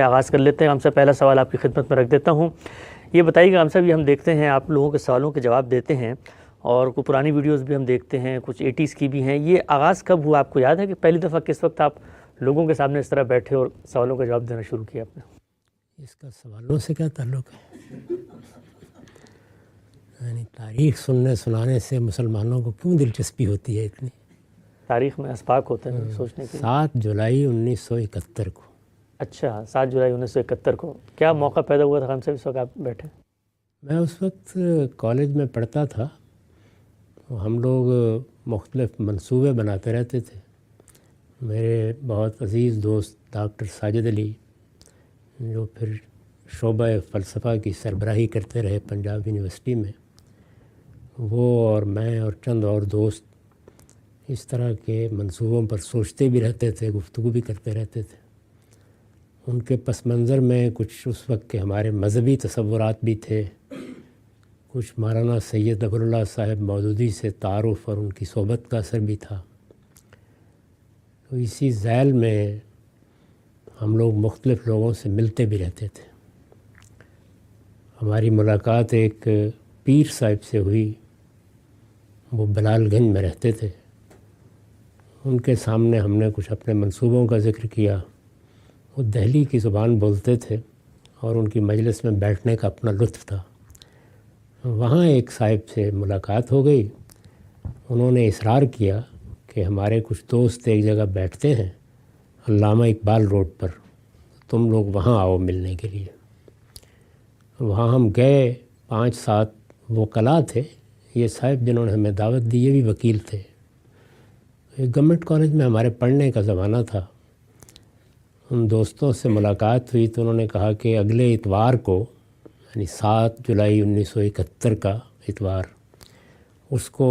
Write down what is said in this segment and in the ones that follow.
آغاز کر لیتے ہیں. ہم سے پہلا سوال آپ کی خدمت میں رکھ دیتا ہوں. یہ بتائیے گا ہم صاحب، یہ ہم دیکھتے ہیں آپ لوگوں کے سوالوں کے جواب دیتے ہیں اور کوئی پرانی ویڈیوز بھی ہم دیکھتے ہیں، کچھ 80s کی بھی ہیں. یہ آغاز کب ہوا؟ آپ کو یاد ہے کہ پہلی دفعہ کس وقت آپ لوگوں کے سامنے اس طرح بیٹھے اور سوالوں کا جواب دینا شروع کیا آپ نے؟ اس کا سوالوں سے کیا تعلق ہے؟ یعنی تاریخ سننے سنانے سے مسلمانوں کو کیوں دلچسپی ہوتی ہے اتنی؟ تاریخ میں اسباق ہوتے ہیں سوچنے کے. 7 جولائی 1971 کو. اچھا، 7 جولائی 1971 کو. کیا موقع پیدا ہوا تھا ہم سے اس وقت آپ بیٹھے؟ میں اس وقت کالج میں پڑھتا تھا. ہم لوگ مختلف منصوبے بناتے رہتے تھے. میرے بہت عزیز دوست ڈاکٹر ساجد علی، جو پھر شعبہ فلسفہ کی سربراہی کرتے رہے پنجاب یونیورسٹی میں، وہ اور میں اور چند اور دوست اس طرح کے منصوبوں پر سوچتے بھی رہتے تھے، گفتگو بھی کرتے رہتے تھے. ان کے پس منظر میں کچھ اس وقت کے ہمارے مذہبی تصورات بھی تھے، کچھ مولانا سید ظفر اللہ صاحب مودودی سے تعارف اور ان کی صحبت کا اثر بھی تھا. تو اسی ذیل میں ہم لوگ مختلف لوگوں سے ملتے بھی رہتے تھے. ہماری ملاقات ایک پیر صاحب سے ہوئی، وہ بلال گنج میں رہتے تھے. ان کے سامنے ہم نے کچھ اپنے منصوبوں کا ذکر کیا. وہ دہلی کی زبان بولتے تھے اور ان کی مجلس میں بیٹھنے کا اپنا لطف تھا. وہاں ایک صاحب سے ملاقات ہو گئی. انہوں نے اصرار کیا کہ ہمارے کچھ دوست ایک جگہ بیٹھتے ہیں علامہ اقبال روڈ پر، تم لوگ وہاں آؤ ملنے کے لیے. وہاں ہم گئے. 5-7 وکلاء تھے. یہ صاحب جنہوں نے ہمیں دعوت دی یہ بھی وکیل تھے. ایک گورنمنٹ کالج میں ہمارے پڑھنے کا زمانہ تھا. ان دوستوں سے ملاقات ہوئی تو انہوں نے کہا کہ اگلے اتوار کو، یعنی 7 جولائی 1971 کا اتوار، اس کو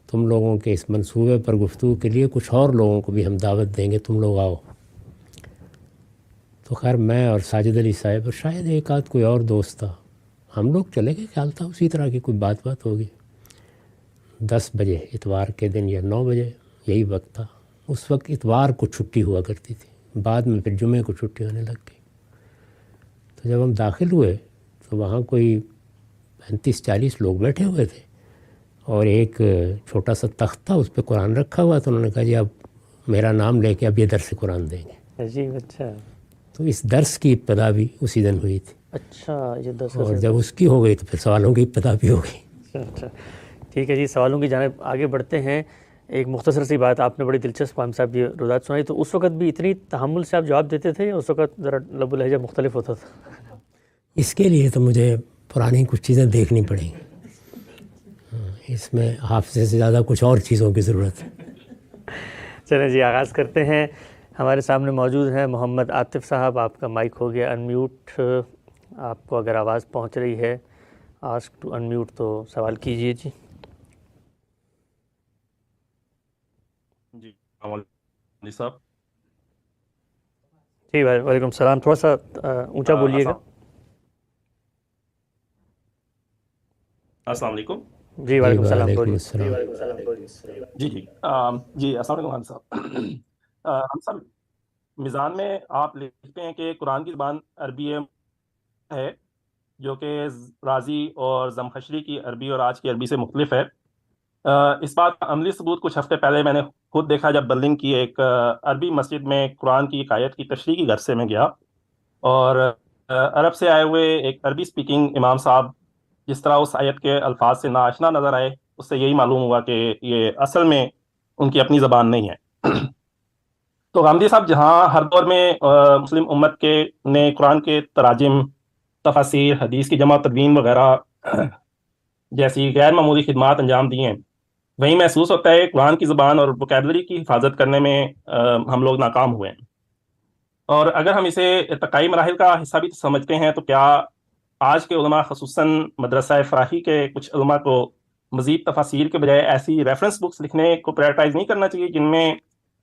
تم لوگوں کے اس منصوبے پر گفتگو کے لیے کچھ اور لوگوں کو بھی ہم دعوت دیں گے، تم لوگ آؤ. تو خیر میں اور ساجد علی صاحب اور شاید ایک آدھ کوئی اور دوست تھا، ہم لوگ چلے گئے. خیال تھا اسی طرح کی کوئی بات ہوگی. 10 بجے اتوار کے دن یا 9 بجے یہی وقت تھا. اس وقت اتوار کو چھٹی ہوا کرتی تھی، بعد میں پھر جمعے کو چھٹی ہونے لگ گئی. تو جب ہم داخل ہوئے تو وہاں کوئی 35-40 لوگ بیٹھے ہوئے تھے اور ایک چھوٹا سا تخت تھا، اس پہ قرآن رکھا ہوا. تو انہوں نے کہا جی اب میرا نام لے کے اب یہ درس قرآن دیں گے. عجیب. اچھا. تو اس درس کی ابتدا بھی اسی دن ہوئی تھی. اچھا، یہ درس. اور جب اس کی ہو گئی تو پھر سوالوں کی ابتدا بھی ہو گئی. اچھا ٹھیک ہے جی، سوالوں کی جانب آگے بڑھتے ہیں. ایک مختصر سی بات آپ نے بڑی دلچسپ ہم صاحب یہ روزات سنائی. تو اس وقت بھی اتنی تحمل سے آپ جواب دیتے تھے یا اس وقت ذرا لب و لہجہ مختلف ہوتا تھا؟ اس کے لیے تو مجھے پرانی کچھ چیزیں دیکھنی پڑیں. اس میں حافظے سے زیادہ کچھ اور چیزوں کی ضرورت ہے. چلیں جی آغاز کرتے ہیں. ہمارے سامنے موجود ہیں محمد عاطف صاحب. آپ کا مائک ہو گیا انمیوٹ. آپ کو اگر آواز پہنچ رہی ہے آسک ٹو انمیوٹ تو سوال کیجیے جی. جی جی صاحب. جی وعلیکم السلام. تھوڑا سا اونچا بولیے گا. السلام علیکم. جی وعلیکم السلام. وعلیکم بولیے. السلام. جی السلام علیکم خان صاحب. ہم صاحب میزان میں آپ لکھتے ہیں کہ قرآن کی زبان عربی ہے جو کہ رازی اور زمخشری کی عربی اور آج کی عربی سے مختلف ہے. اس بات کا عملی ثبوت کچھ ہفتے پہلے میں نے خود دیکھا جب برلن کی ایک عربی مسجد میں قرآن کی ایک آیت کی تشریح کی غرض سے میں گیا اور عرب سے آئے ہوئے ایک عربی سپیکنگ امام صاحب جس طرح اس آیت کے الفاظ سے ناآشنا نظر آئے، اس سے یہی معلوم ہوا کہ یہ اصل میں ان کی اپنی زبان نہیں ہے. تو غامدی صاحب جہاں ہر دور میں مسلم امت کے نے قرآن کے تراجم، تفاسیر، حدیث کی جمع تدوین وغیرہ جیسی غیر معمولی خدمات انجام دی ہیں، وہیں محسوس ہوتا ہے قرآن کی زبان اور ووکیبلری کی حفاظت کرنے میں ہم لوگ ناکام ہوئے ہیں. اور اگر ہم اسے ارتقائی مراحل کا حصہ بھی سمجھتے ہیں تو کیا آج کے علماء خصوصاً مدرسہ فراہی کے کچھ علماء کو مزید تفاسیر کے بجائے ایسی ریفرنس بکس لکھنے کو پرائرٹائز نہیں کرنا چاہیے جن میں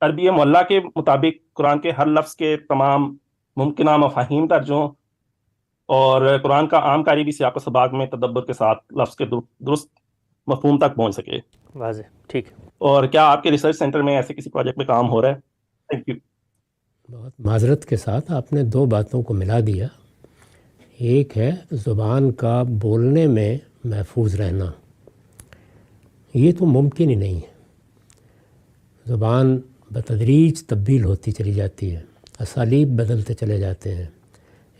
عربی معلیٰ کے مطابق قرآن کے ہر لفظ کے تمام ممکنہ مفاہیم درج ہوں اور قرآن کا عام قاری بھی سیاق و سباق میں تدبر کے ساتھ لفظ کے درست مفہوم تک پہنچ سکے؟ واضح. ٹھیک ہے. اور کیا آپ کے ریسرچ سینٹر میں ایسے کسی پروجیکٹ میں کام ہو رہا ہے؟ Thank you. بہت معذرت کے ساتھ آپ نے دو باتوں کو ملا دیا. ایک ہے زبان کا بولنے میں محفوظ رہنا، یہ تو ممکن ہی نہیں ہے. زبان بتدریج تبدیل ہوتی چلی جاتی ہے، اسالیب بدلتے چلے جاتے ہیں،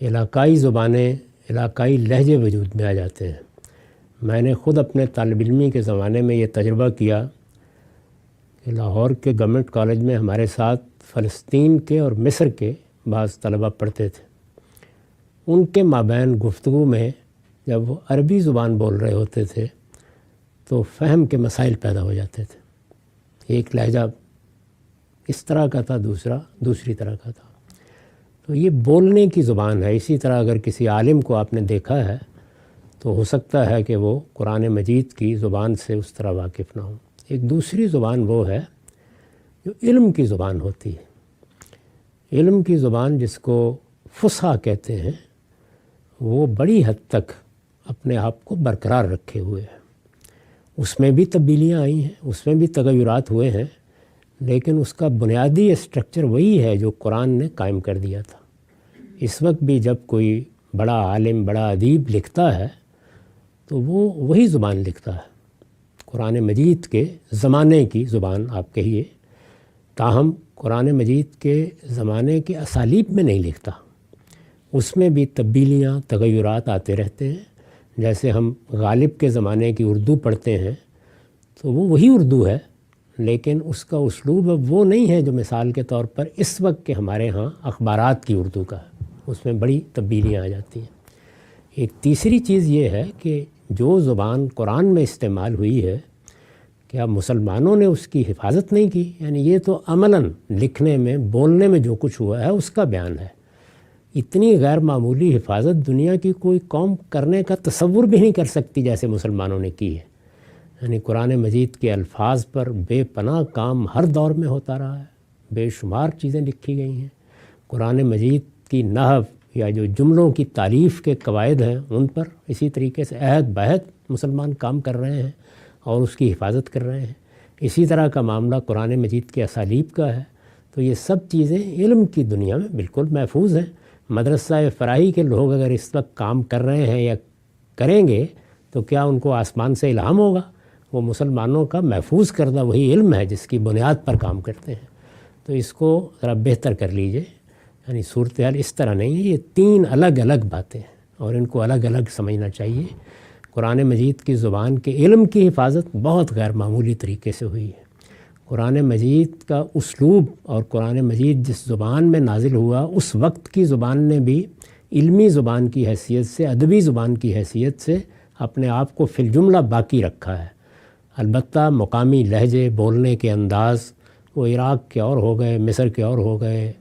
علاقائی زبانیں، علاقائی لہجے وجود میں آ جاتے ہیں. میں نے خود اپنے طالب علمی کے زمانے میں یہ تجربہ کیا کہ لاہور کے گورنمنٹ کالج میں ہمارے ساتھ فلسطین کے اور مصر کے بعض طلبہ پڑھتے تھے. ان کے مابین گفتگو میں جب وہ عربی زبان بول رہے ہوتے تھے تو فہم کے مسائل پیدا ہو جاتے تھے. ایک لہجہ اس طرح کا تھا، دوسرا دوسری طرح کا تھا. تو یہ بولنے کی زبان ہے. اسی طرح اگر کسی عالم کو آپ نے دیکھا ہے تو ہو سکتا ہے کہ وہ قرآن مجید کی زبان سے اس طرح واقف نہ ہو. ایک دوسری زبان وہ ہے جو علم کی زبان ہوتی ہے. علم کی زبان جس کو فصحا کہتے ہیں، وہ بڑی حد تک اپنے آپ کو برقرار رکھے ہوئے ہے. اس میں بھی تبدیلیاں آئی ہیں، اس میں بھی تغیرات ہوئے ہیں، لیکن اس کا بنیادی اسٹرکچر وہی ہے جو قرآن نے قائم کر دیا تھا. اس وقت بھی جب کوئی بڑا عالم، بڑا ادیب لکھتا ہے تو وہ وہی زبان لکھتا ہے، قرآن مجید کے زمانے کی زبان آپ کہیے. تاہم قرآن مجید کے زمانے کے اسالیب میں نہیں لکھتا. اس میں بھی تبدیلیاں، تغیرات آتے رہتے ہیں. جیسے ہم غالب کے زمانے کی اردو پڑھتے ہیں تو وہ وہی اردو ہے، لیکن اس کا اسلوب اب وہ نہیں ہے جو مثال کے طور پر اس وقت کے ہمارے ہاں اخبارات کی اردو کا ہے. اس میں بڑی تبدیلیاں آ جاتی ہیں. ایک تیسری چیز یہ ہے کہ جو زبان قرآن میں استعمال ہوئی ہے، کیا مسلمانوں نے اس کی حفاظت نہیں کی؟ یعنی یہ تو عملاً لکھنے میں، بولنے میں جو کچھ ہوا ہے اس کا بیان ہے. اتنی غیر معمولی حفاظت دنیا کی کوئی قوم کرنے کا تصور بھی نہیں کر سکتی جیسے مسلمانوں نے کی ہے. یعنی قرآن مجید کے الفاظ پر بے پناہ کام ہر دور میں ہوتا رہا ہے. بے شمار چیزیں لکھی گئی ہیں. قرآن مجید کی نحو یا جو جملوں کی تعریف کے قواعد ہیں ان پر اسی طریقے سے عہد بہد مسلمان کام کر رہے ہیں اور اس کی حفاظت کر رہے ہیں. اسی طرح کا معاملہ قرآن مجید کے اسالیب کا ہے. تو یہ سب چیزیں علم کی دنیا میں بالکل محفوظ ہیں. مدرسہ فراہی کے لوگ اگر اس وقت کام کر رہے ہیں یا کریں گے تو کیا ان کو آسمان سے الہام ہوگا؟ وہ مسلمانوں کا محفوظ کردہ وہی علم ہے جس کی بنیاد پر کام کرتے ہیں. تو اس کو ذرا بہتر کر لیجئے. یعنی صورتحال اس طرح نہیں ہے. یہ تین الگ الگ باتیں ہیں اور ان کو الگ الگ سمجھنا چاہیے. قرآن مجید کی زبان کے علم کی حفاظت بہت غیر معمولی طریقے سے ہوئی ہے. قرآن مجید کا اسلوب اور قرآن مجید جس زبان میں نازل ہوا اس وقت کی زبان نے بھی علمی زبان کی حیثیت سے، ادبی زبان کی حیثیت سے اپنے آپ کو فی الجملہ باقی رکھا ہے. البتہ مقامی لہجے، بولنے کے انداز وہ عراق کے اور ہو گئے، مصر کے اور ہو گئے،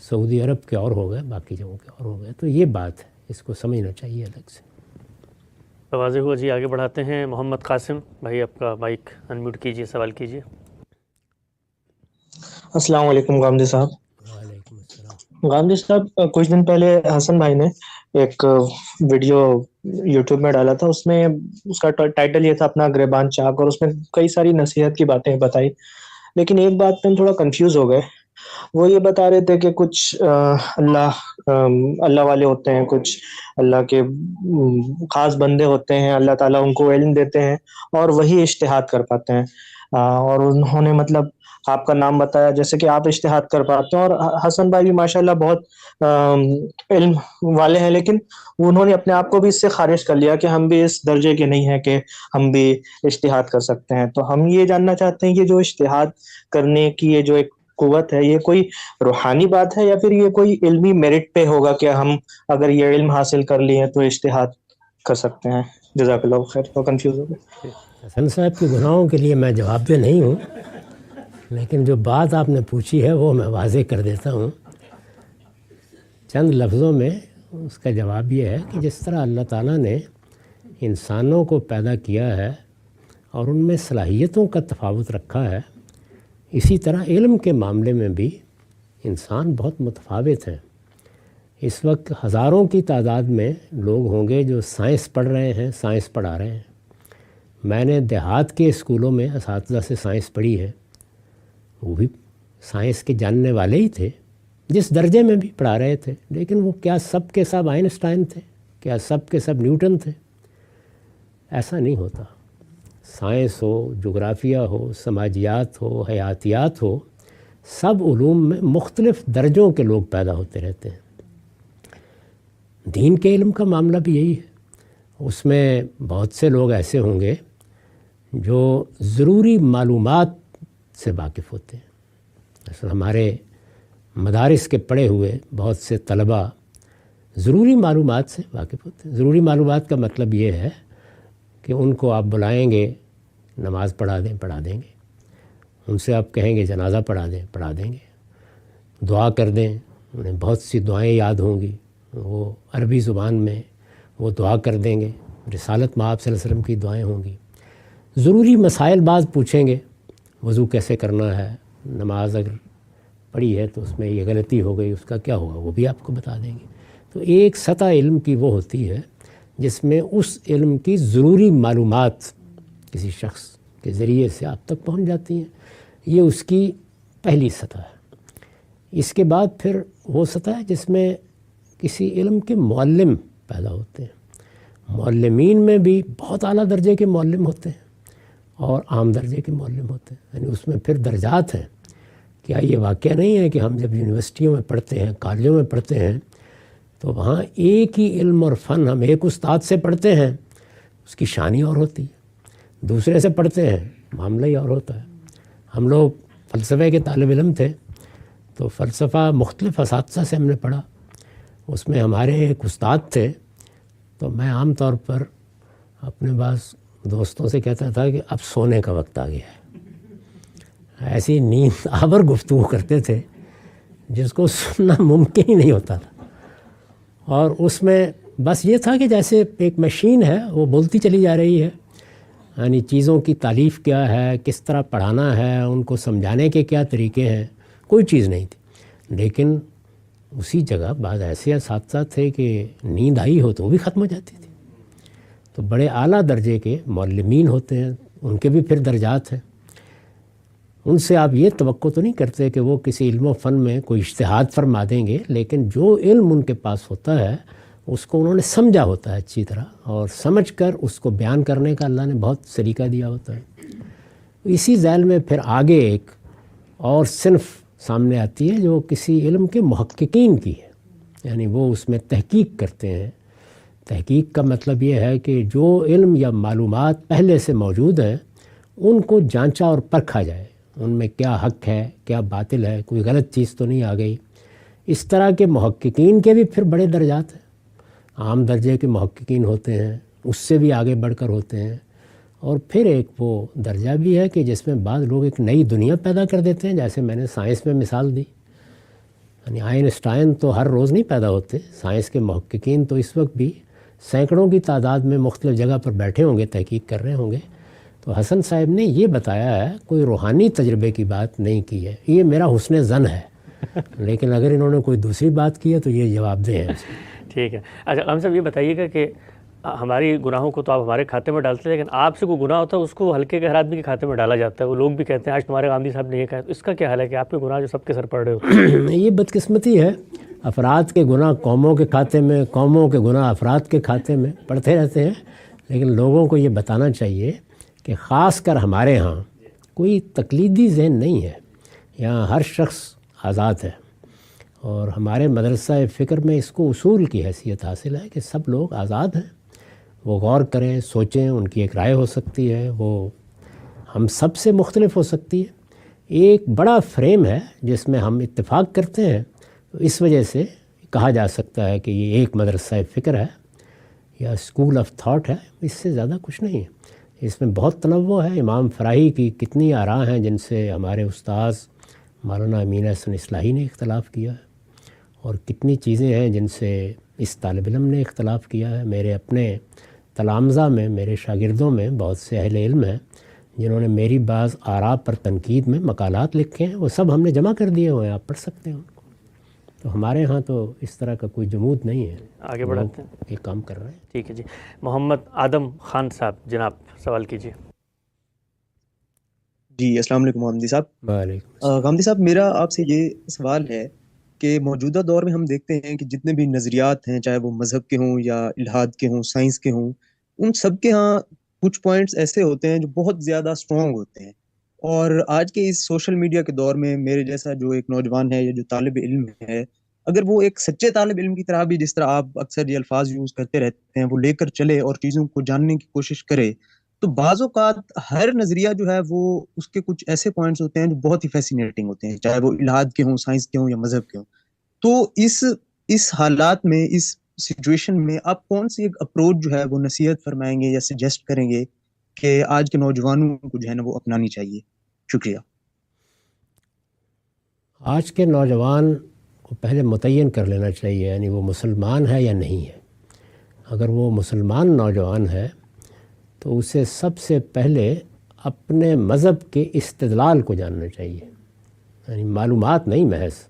سعودی عرب کے اور ہو گئے، باقی جگہوں کے اور ہو گئے. تو یہ بات ہے، اس کو سمجھنا چاہیے الگ سے. واضح ہوا جی. آگے بڑھاتے ہیں. محمد قاسم بھائی، آپ کا مائک انمیوٹ کیجئے، سوال کیجئے. السلام علیکم غامدی صاحب. وعلیکم السلام. غامدی صاحب، کچھ دن پہلے حسن بھائی نے ایک ویڈیو یوٹیوب میں ڈالا تھا. اس میں اس کا ٹائٹل یہ تھا اپنا گریبان چاک، اور اس میں کئی ساری نصیحت کی باتیں بتائی. لیکن ایک بات پہ ہم تھوڑا کنفیوز ہو گئے. وہ یہ بتا رہے تھے کہ کچھ اللہ والے ہوتے ہیں، کچھ اللہ کے خاص بندے ہوتے ہیں، اللہ تعالیٰ ان کو علم دیتے ہیں اور وہی اجتہاد کر پاتے ہیں. اور انہوں نے مطلب آپ کا نام بتایا جیسے کہ آپ اجتہاد کر پاتے ہیں، اور حسن بھائی بھی ماشاءاللہ بہت علم والے ہیں، لیکن انہوں نے اپنے آپ کو بھی اس سے خارج کر لیا کہ ہم بھی اس درجے کے نہیں ہیں کہ ہم بھی اجتہاد کر سکتے ہیں. تو ہم یہ جاننا چاہتے ہیں کہ جو اجتہاد کرنے کی یہ جو ایک قوت ہے، یہ کوئی روحانی بات ہے یا پھر یہ کوئی علمی میرٹ پہ ہوگا کہ ہم اگر یہ علم حاصل کر لیے تو اجتہاد کر سکتے ہیں؟ جزاک اللہ خیر. تو کنفیوز ہو گئے. حسن صاحب کے گناہوں کے لیے میں جواب دہ نہیں ہوں، لیکن جو بات آپ نے پوچھی ہے وہ میں واضح کر دیتا ہوں چند لفظوں میں. اس کا جواب یہ ہے کہ جس طرح اللہ تعالیٰ نے انسانوں کو پیدا کیا ہے اور ان میں صلاحیتوں کا تفاوت رکھا ہے، اسی طرح علم کے معاملے میں بھی انسان بہت متفاوت ہیں. اس وقت ہزاروں کی تعداد میں لوگ ہوں گے جو سائنس پڑھ رہے ہیں، سائنس پڑھا رہے ہیں. میں نے دیہات کے اسکولوں میں اساتذہ سے سائنس پڑھی ہے، وہ بھی سائنس کے جاننے والے ہی تھے، جس درجے میں بھی پڑھا رہے تھے، لیکن وہ کیا سب کے سب آئنسٹائن تھے؟ کیا سب کے سب نیوٹن تھے؟ ایسا نہیں ہوتا. سائنس ہو، جغرافیہ ہو، سماجیات ہو، حیاتیات ہو، سب علوم میں مختلف درجوں کے لوگ پیدا ہوتے رہتے ہیں. دین کے علم کا معاملہ بھی یہی ہے. اس میں بہت سے لوگ ایسے ہوں گے جو ضروری معلومات سے واقف ہوتے ہیں. اصل ہمارے مدارس کے پڑھے ہوئے بہت سے طلباء ضروری معلومات سے واقف ہوتے ہیں. ضروری معلومات کا مطلب یہ ہے کہ ان کو آپ بلائیں گے نماز پڑھا دیں گے. ان سے آپ کہیں گے جنازہ پڑھا دیں گے. دعا کر دیں، انہیں بہت سی دعائیں یاد ہوں گی، وہ عربی زبان میں وہ دعا کر دیں گے. رسالت مآب صلی اللہ علیہ وسلم کی دعائیں ہوں گی. ضروری مسائل بعض پوچھیں گے، وضو کیسے کرنا ہے، نماز اگر پڑھی ہے تو اس میں یہ غلطی ہو گئی، اس کا کیا ہوگا، وہ بھی آپ کو بتا دیں گے. تو ایک سطح علم کی وہ ہوتی ہے جس میں اس علم کی ضروری معلومات کسی شخص کے ذریعے سے آپ تک پہنچ جاتی ہیں. یہ اس کی پہلی سطح ہے. اس کے بعد پھر وہ سطح ہے جس میں کسی علم کے معلم پیدا ہوتے ہیں. معلمین میں بھی بہت اعلیٰ درجے کے معلم ہوتے ہیں اور عام درجے کے معلم ہوتے ہیں. یعنی اس میں پھر درجات ہیں. کیا یہ واقعہ نہیں ہے کہ ہم جب یونیورسٹیوں میں پڑھتے ہیں، کالجوں میں پڑھتے ہیں، تو وہاں ایک ہی علم اور فن ہم ایک استاد سے پڑھتے ہیں، اس کی شان ہی اور ہوتی ہے. دوسرے سے پڑھتے ہیں، معاملہ ہی اور ہوتا ہے. ہم لوگ فلسفے کے طالب علم تھے تو فلسفہ مختلف اساتذہ سے ہم نے پڑھا. اس میں ہمارے ایک استاد تھے، تو میں عام طور پر اپنے بعض دوستوں سے کہتا تھا کہ اب سونے کا وقت آ گیا ہے. ایسی نیند آور گفتگو کرتے تھے جس کو سننا ممکن ہی نہیں ہوتا تھا. اور اس میں بس یہ تھا کہ جیسے ایک مشین ہے وہ بولتی چلی جا رہی ہے، یعنی چیزوں کی تعلیف کیا ہے، کس طرح پڑھانا ہے، ان کو سمجھانے کے کیا طریقے ہیں، کوئی چیز نہیں تھی. لیکن اسی جگہ بعض ایسے اساتذہ تھے کہ نیند آئی ہو تو وہ بھی ختم ہو جاتی تھی. تو بڑے اعلیٰ درجے کے معلمین ہوتے ہیں، ان کے بھی پھر درجات ہیں. ان سے آپ یہ توقع تو نہیں کرتے کہ وہ کسی علم و فن میں کوئی اجتہاد فرما دیں گے، لیکن جو علم ان کے پاس ہوتا ہے اس کو انہوں نے سمجھا ہوتا ہے اچھی طرح، اور سمجھ کر اس کو بیان کرنے کا اللہ نے بہت سلیقہ دیا ہوتا ہے. اسی ذیل میں پھر آگے ایک اور صنف سامنے آتی ہے جو کسی علم کے محققین کی ہے. یعنی وہ اس میں تحقیق کرتے ہیں. تحقیق کا مطلب یہ ہے کہ جو علم یا معلومات پہلے سے موجود ہیں ان کو جانچا اور پرکھا جائے، ان میں کیا حق ہے، کیا باطل ہے، کوئی غلط چیز تو نہیں آ گئی. اس طرح کے محققین کے بھی پھر بڑے درجات ہیں. عام درجے کے محققین ہوتے ہیں، اس سے بھی آگے بڑھ کر ہوتے ہیں. اور پھر ایک وہ درجہ بھی ہے کہ جس میں بعض لوگ ایک نئی دنیا پیدا کر دیتے ہیں، جیسے میں نے سائنس میں مثال دی. یعنی آئنسٹائن تو ہر روز نہیں پیدا ہوتے. سائنس کے محققین تو اس وقت بھی سینکڑوں کی تعداد میں مختلف جگہ پر بیٹھے ہوں گے، تحقیق کر رہے ہوں گے. تو حسن صاحب نے یہ بتایا ہے، کوئی روحانی تجربے کی بات نہیں کی ہے. یہ میرا حسن ظن ہے، لیکن اگر انہوں نے کوئی دوسری بات کی ہے تو یہ جواب دیں. ٹھیک ہے. اچھا غام صاحب یہ بتائیے گا کہ ہماری گناہوں کو تو آپ ہمارے کھاتے میں ڈالتے ہیں، لیکن آپ سے کوئی گناہ ہوتا ہے اس کو ہلکے کے ہر آدمی کے کھاتے میں ڈالا جاتا ہے. وہ لوگ بھی کہتے ہیں آج تمہارے غامدی صاحب نے یہ کہا. اس کا کیا حال ہے کہ آپ کے گناہ جو سب کے سر پڑ رہے ہوتے ہیں؟ یہ بدقسمتی ہے. افراد کے گناہ قوموں کے کھاتے میں، قوموں کے گناہ افراد کے کھاتے میں پڑتے رہتے ہیں. لیکن لوگوں کو یہ بتانا چاہیے کہ خاص کر ہمارے ہاں کوئی تقلیدی ذہن نہیں ہے. یہاں ہر شخص آزاد ہے، اور ہمارے مدرسہ فکر میں اس کو اصول کی حیثیت حاصل ہے کہ سب لوگ آزاد ہیں. وہ غور کریں، سوچیں، ان کی ایک رائے ہو سکتی ہے، وہ ہم سب سے مختلف ہو سکتی ہے. ایک بڑا فریم ہے جس میں ہم اتفاق کرتے ہیں. اس وجہ سے کہا جا سکتا ہے کہ یہ ایک مدرسہ فکر ہے یا اسکول آف تھاٹ ہے. اس سے زیادہ کچھ نہیں ہے. اس میں بہت تنوع ہے. امام فراہی کی کتنی آراء ہیں جن سے ہمارے استاذ مولانا امین احسن اصلاحی نے اختلاف کیا ہے، اور کتنی چیزیں ہیں جن سے اس طالب علم نے اختلاف کیا ہے. میرے اپنے تلامذہ میں، میرے شاگردوں میں بہت سے اہل علم ہیں جنہوں نے میری بعض آراء پر تنقید میں مقالات لکھے ہیں. وہ سب ہم نے جمع کر دیے ہوئے ہیں، آپ پڑھ سکتے ہیں ان کو. تو ہمارے ہاں تو اس طرح کا کوئی جمود نہیں ہے. آگے بڑھاتے ہیں، یہ کام کر رہے ہیں. ٹھیک ہے جی. محمد آدم خان صاحب، جناب سوال کیجیے. جی السلام علیکم غامدی صاحب. وعلیکم السلام. غامدی صاحب میرا آپ سے یہ سوال ہے کہ موجودہ دور میں ہم دیکھتے ہیں کہ جتنے بھی نظریات ہیں، چاہے وہ مذہب کے ہوں یا الحاد کے ہوں، سائنس کے ہوں، ان سب کے ہاں کچھ پوائنٹس ایسے ہوتے ہیں جو بہت زیادہ اسٹرانگ ہوتے ہیں. اور آج کے اس سوشل میڈیا کے دور میں میرے جیسا جو ایک نوجوان ہے یا جو طالب علم ہے، اگر وہ ایک سچے طالب علم کی طرح بھی، جس طرح آپ اکثر یہ الفاظ یوز کرتے رہتے ہیں، وہ لے کر چلے اور چیزوں کو جاننے کی کوشش کرے، تو بعض اوقات ہر نظریہ جو ہے وہ اس کے کچھ ایسے پوائنٹس ہوتے ہیں جو بہت ہی فیسینیٹنگ ہوتے ہیں، چاہے وہ الحاد کے ہوں، سائنس کے ہوں یا مذہب کے ہوں. تو اس حالات میں، اس سچویشن میں آپ کون سی ایک اپروچ جو ہے وہ نصیحت فرمائیں گے یا سجیسٹ کریں گے کہ آج کے نوجوانوں کو جو ہے نا وہ اپنانی چاہیے؟ شکریہ. آج کے نوجوان کو پہلے متعین کر لینا چاہیے، یعنی وہ مسلمان ہے یا نہیں ہے. اگر وہ مسلمان نوجوان ہے تو اسے سب سے پہلے اپنے مذہب کے استدلال کو جاننا چاہیے، یعنی معلومات نہیں محض.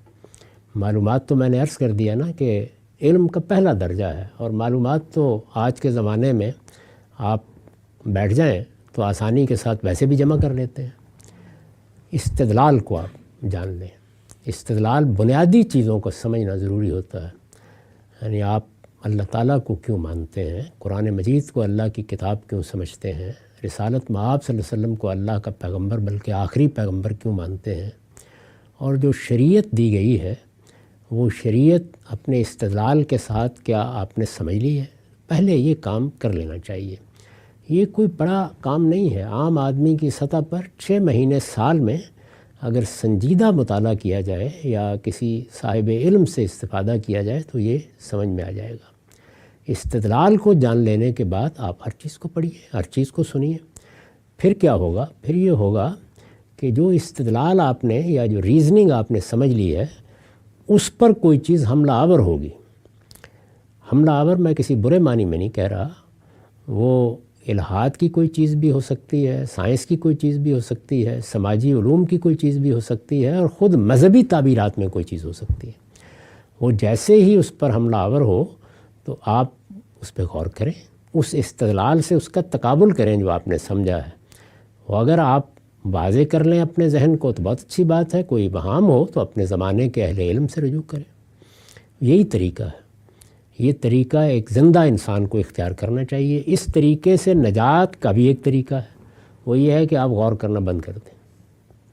معلومات تو میں نے عرض کر دیا نا کہ علم کا پہلا درجہ ہے، اور معلومات تو آج کے زمانے میں آپ بیٹھ جائیں تو آسانی کے ساتھ ویسے بھی جمع کر لیتے ہیں. استدلال کو آپ جان لیں. استدلال بنیادی چیزوں کو سمجھنا ضروری ہوتا ہے. یعنی آپ اللہ تعالیٰ کو کیوں مانتے ہیں، قرآن مجید کو اللہ کی کتاب کیوں سمجھتے ہیں، رسالت مآب صلی اللہ علیہ وسلم کو اللہ کا پیغمبر بلکہ آخری پیغمبر کیوں مانتے ہیں، اور جو شریعت دی گئی ہے وہ شریعت اپنے استدلال کے ساتھ کیا آپ نے سمجھ لی ہے. پہلے یہ کام کر لینا چاہیے. یہ کوئی بڑا کام نہیں ہے. عام آدمی کی سطح پر 6 مہینے سال میں اگر سنجیدہ مطالعہ کیا جائے یا کسی صاحب علم سے استفادہ کیا جائے تو یہ سمجھ میں آ جائے گا. استدلال کو جان لینے کے بعد آپ ہر چیز کو پڑھیے، ہر چیز کو سنیے. پھر کیا ہوگا؟ پھر یہ ہوگا کہ جو استدلال آپ نے یا جو ریزننگ آپ نے سمجھ لی ہے اس پر کوئی چیز حملہ آور ہوگی. حملہ آور میں کسی برے معنی میں نہیں کہہ رہا. وہ الحاد کی کوئی چیز بھی ہو سکتی ہے، سائنس کی کوئی چیز بھی ہو سکتی ہے، سماجی علوم کی کوئی چیز بھی ہو سکتی ہے، اور خود مذہبی تعبیرات میں کوئی چیز ہو سکتی ہے. وہ جیسے ہی اس پر حملہ آور ہو تو آپ اس پہ غور کریں، اس استدلال سے اس کا تقابل کریں جو آپ نے سمجھا ہے. وہ اگر آپ واضح کر لیں اپنے ذہن کو تو بہت اچھی بات ہے. کوئی ابہام ہو تو اپنے زمانے کے اہل علم سے رجوع کریں. یہی طریقہ ہے. یہ طریقہ ایک زندہ انسان کو اختیار کرنا چاہیے. اس طریقے سے نجات کا بھی ایک طریقہ ہے. وہ یہ ہے کہ آپ غور کرنا بند کر دیں،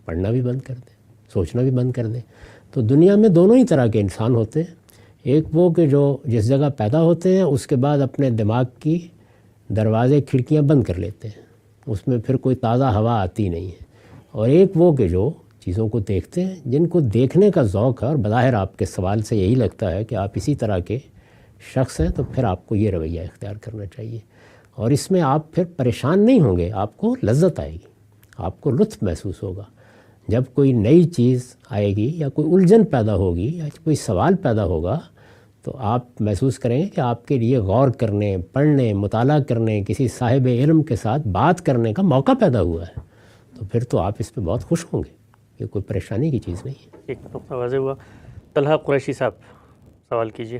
پڑھنا بھی بند کر دیں، سوچنا بھی بند کر دیں. تو دنیا میں دونوں ہی طرح کے انسان ہوتے ہیں. ایک وہ کہ جو جس جگہ پیدا ہوتے ہیں اس کے بعد اپنے دماغ کی دروازے کھڑکیاں بند کر لیتے ہیں، اس میں پھر کوئی تازہ ہوا آتی نہیں ہے. اور ایک وہ کہ جو چیزوں کو دیکھتے ہیں، جن کو دیکھنے کا ذوق ہے. اور بظاہر آپ کے سوال سے یہی لگتا ہے کہ آپ اسی طرح کے شخص ہیں، تو پھر آپ کو یہ رویہ اختیار کرنا چاہیے. اور اس میں آپ پھر پریشان نہیں ہوں گے، آپ کو لذت آئے گی، آپ کو لطف محسوس ہوگا. جب کوئی نئی چیز آئے گی یا کوئی الجھن پیدا ہوگی یا کوئی سوال پیدا ہوگا تو آپ محسوس کریں گے کہ آپ کے لیے غور کرنے، پڑھنے، مطالعہ کرنے، کسی صاحب علم کے ساتھ بات کرنے کا موقع پیدا ہوا ہے. تو پھر تو آپ اس پہ بہت خوش ہوں گے. یہ کوئی پریشانی کی چیز نہیں ہے. ایک نقطہ واضح ہوا. طلحہ قریشی صاحب سوال کیجیے.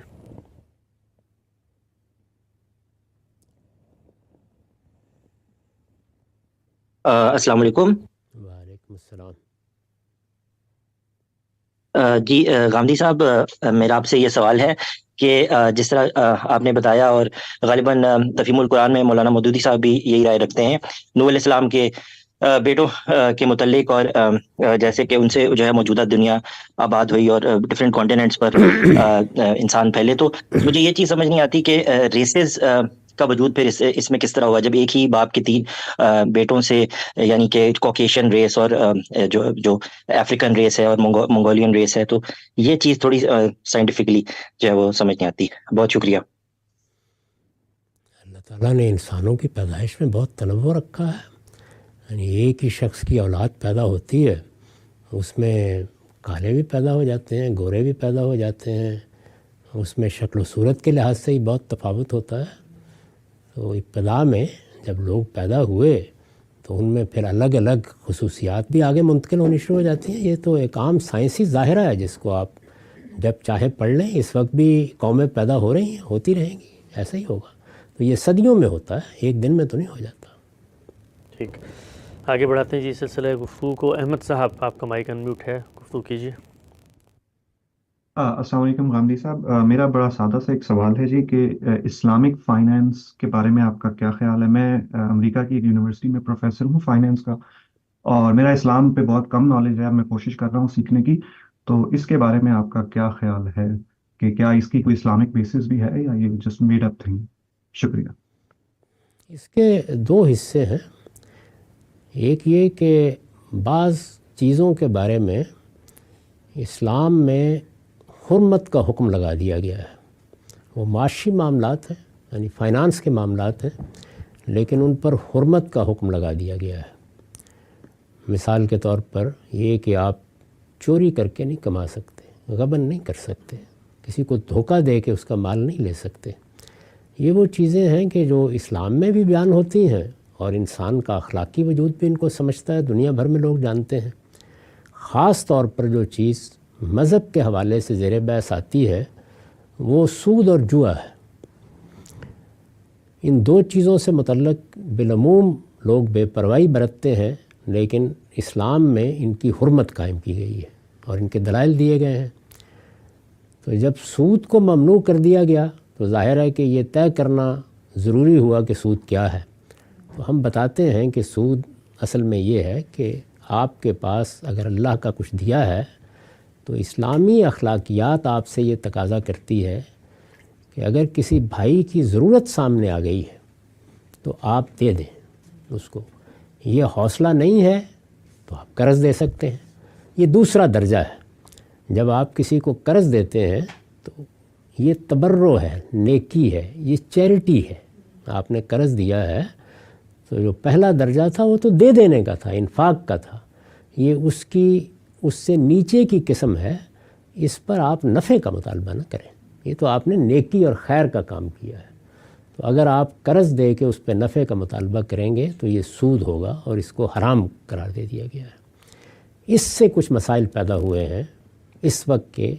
السلام علیکم. وعلیکم السلام. جی غامدی صاحب، میرا آپ سے یہ سوال ہے کہ جس طرح آپ نے بتایا، اور غالباً تفہیم القرآن میں مولانا مودودی صاحب بھی یہی رائے رکھتے ہیں نوح علیہ السلام کے بیٹوں کے متعلق، اور جیسے کہ ان سے جو ہے موجودہ دنیا آباد ہوئی اور ڈفرینٹ کانٹیننٹس پر انسان پھیلے. تو مجھے یہ چیز سمجھ نہیں آتی کہ ریسز کا وجود پھر اس میں کس طرح ہوا، جب ایک ہی باپ کے 3 بیٹوں سے، یعنی کہ کوکیشین ریس اور جو افریقن ریس ہے اور منگولین ریس ہے. تو یہ چیز تھوڑی سائنٹیفکلی جو ہے وہ سمجھ نہیں آتی. بہت شکریہ. اللہ تعالیٰ نے انسانوں کی پیدائش میں بہت تنوع رکھا ہے. یعنی ایک ہی شخص کی اولاد پیدا ہوتی ہے، اس میں کالے بھی پیدا ہو جاتے ہیں، گورے بھی پیدا ہو جاتے ہیں. اس میں شکل و صورت کے لحاظ سے ہی بہت تفاوت ہوتا ہے. تو ابتدا میں جب لوگ پیدا ہوئے تو ان میں پھر الگ الگ خصوصیات بھی آگے منتقل ہونی شروع ہو جاتی ہیں. یہ تو ایک عام سائنسی ظاہرہ ہے جس کو آپ جب چاہے پڑھ لیں. اس وقت بھی قومیں پیدا ہو رہی ہیں، ہوتی رہیں گی، ایسا ہی ہوگا. تو یہ صدیوں میں ہوتا ہے، ایک دن میں تو نہیں ہو جاتا. ٹھیک، آگے بڑھاتے ہیں جی سلسلہ گفتگو کو. احمد صاحب آپ کا مائک انمیوٹ ہے، گفتگو کیجیے. السلام علیکم غامدی صاحب، میرا بڑا سادہ سا ایک سوال ہے جی کہ اسلامک فائنینس کے بارے میں آپ کا کیا خیال ہے؟ میں امریکہ کی ایک یونیورسٹی میں پروفیسر ہوں فائنینس کا، اور میرا اسلام پہ بہت کم نالج ہے، میں کوشش کر رہا ہوں سیکھنے کی، تو اس کے بارے میں آپ کا کیا خیال ہے کہ کیا اس کی کوئی اسلامک بیسس بھی ہے یا یہ جسٹ میڈ اپ تھنگ؟ شکریہ۔ اس کے دو حصے ہیں، ایک یہ کہ بعض چیزوں کے بارے میں اسلام میں حرمت کا حکم لگا دیا گیا ہے، وہ معاشی معاملات ہیں یعنی فائنانس کے معاملات ہیں، لیکن ان پر حرمت کا حکم لگا دیا گیا ہے۔ مثال کے طور پر یہ کہ آپ چوری کر کے نہیں کما سکتے، غبن نہیں کر سکتے، کسی کو دھوکہ دے کے اس کا مال نہیں لے سکتے۔ یہ وہ چیزیں ہیں کہ جو اسلام میں بھی بیان ہوتی ہیں اور انسان کا اخلاقی وجود بھی ان کو سمجھتا ہے، دنیا بھر میں لوگ جانتے ہیں۔ خاص طور پر جو چیز مذہب کے حوالے سے زیر بحث آتی ہے وہ سود اور جوا ہے۔ ان دو چیزوں سے متعلق بالعموم لوگ بے پرواہی برتتے ہیں، لیکن اسلام میں ان کی حرمت قائم کی گئی ہے اور ان کے دلائل دیے گئے ہیں۔ تو جب سود کو ممنوع کر دیا گیا تو ظاہر ہے کہ یہ طے کرنا ضروری ہوا کہ سود کیا ہے۔ تو ہم بتاتے ہیں کہ سود اصل میں یہ ہے کہ آپ کے پاس اگر اللہ کا کچھ دیا ہے تو اسلامی اخلاقیات آپ سے یہ تقاضا کرتی ہے کہ اگر کسی بھائی کی ضرورت سامنے آ گئی ہے تو آپ دے دیں اس کو۔ یہ حوصلہ نہیں ہے تو آپ قرض دے سکتے ہیں، یہ دوسرا درجہ ہے۔ جب آپ کسی کو قرض دیتے ہیں تو یہ تبرع ہے، نیکی ہے، یہ چیریٹی ہے۔ آپ نے قرض دیا ہے تو جو پہلا درجہ تھا وہ تو دے دینے کا تھا، انفاق کا تھا، یہ اس سے نیچے کی قسم ہے، اس پر آپ نفع کا مطالبہ نہ کریں، یہ تو آپ نے نیکی اور خیر کا کام کیا ہے۔ تو اگر آپ قرض دے کے اس پہ نفع کا مطالبہ کریں گے تو یہ سود ہوگا اور اس کو حرام قرار دے دیا گیا ہے۔ اس سے کچھ مسائل پیدا ہوئے ہیں اس وقت کے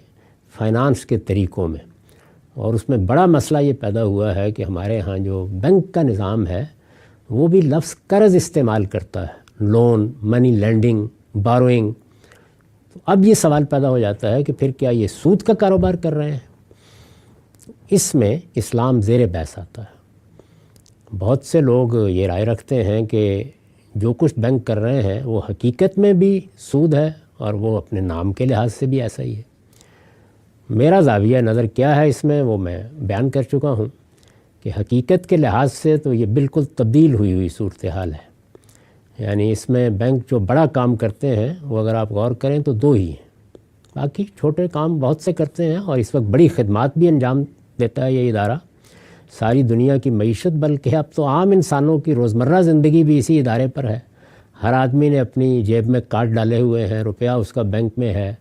فائنانس کے طریقوں میں، اور اس میں بڑا مسئلہ یہ پیدا ہوا ہے کہ ہمارے ہاں جو بینک کا نظام ہے وہ بھی لفظ قرض استعمال کرتا ہے، لون، منی لینڈنگ، باروئنگ۔ تو اب یہ سوال پیدا ہو جاتا ہے کہ پھر کیا یہ سود کا کاروبار کر رہے ہیں؟ اس میں اسلام زیر بحث آتا ہے۔ بہت سے لوگ یہ رائے رکھتے ہیں کہ جو کچھ بینک کر رہے ہیں وہ حقیقت میں بھی سود ہے اور وہ اپنے نام کے لحاظ سے بھی ایسا ہی ہے۔ میرا زاویہ نظر کیا ہے اس میں وہ میں بیان کر چکا ہوں کہ حقیقت کے لحاظ سے تو یہ بالکل تبدیل ہوئی صورتحال ہے۔ یعنی اس میں بینک جو بڑا کام کرتے ہیں وہ اگر آپ غور کریں تو دو ہی ہیں، باقی چھوٹے کام بہت سے کرتے ہیں، اور اس وقت بڑی خدمات بھی انجام دیتا ہے یہ ادارہ۔ ساری دنیا کی معیشت بلکہ اب تو عام انسانوں کی روزمرہ زندگی بھی اسی ادارے پر ہے۔ ہر آدمی نے اپنی جیب میں کارڈ ڈالے ہوئے ہیں، روپیہ اس کا بینک میں ہے،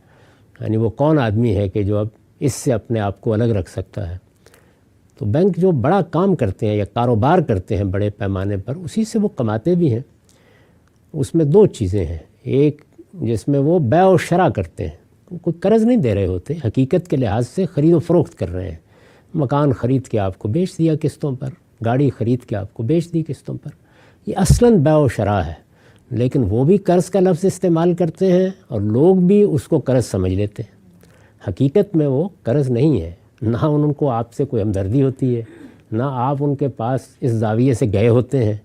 یعنی وہ کون آدمی ہے کہ جو اب اس سے اپنے آپ کو الگ رکھ سکتا ہے؟ تو بینک جو بڑا کام کرتے ہیں یا کاروبار کرتے ہیں بڑے پیمانے پر، اسی سے وہ کماتے بھی ہیں۔ اس میں دو چیزیں ہیں، ایک جس میں وہ بیع و شرع کرتے ہیں، کوئی قرض نہیں دے رہے ہوتے، حقیقت کے لحاظ سے خرید و فروخت کر رہے ہیں۔ مکان خرید کے آپ کو بیچ دیا قسطوں پر، گاڑی خرید کے آپ کو بیچ دی قسطوں پر، یہ اصلاً بیع و شرع ہے، لیکن وہ بھی قرض کا لفظ استعمال کرتے ہیں اور لوگ بھی اس کو قرض سمجھ لیتے ہیں۔ حقیقت میں وہ قرض نہیں ہے، نہ ان کو آپ سے کوئی ہمدردی ہوتی ہے، نہ آپ ان کے پاس اس زاویے سے گئے ہوتے ہیں،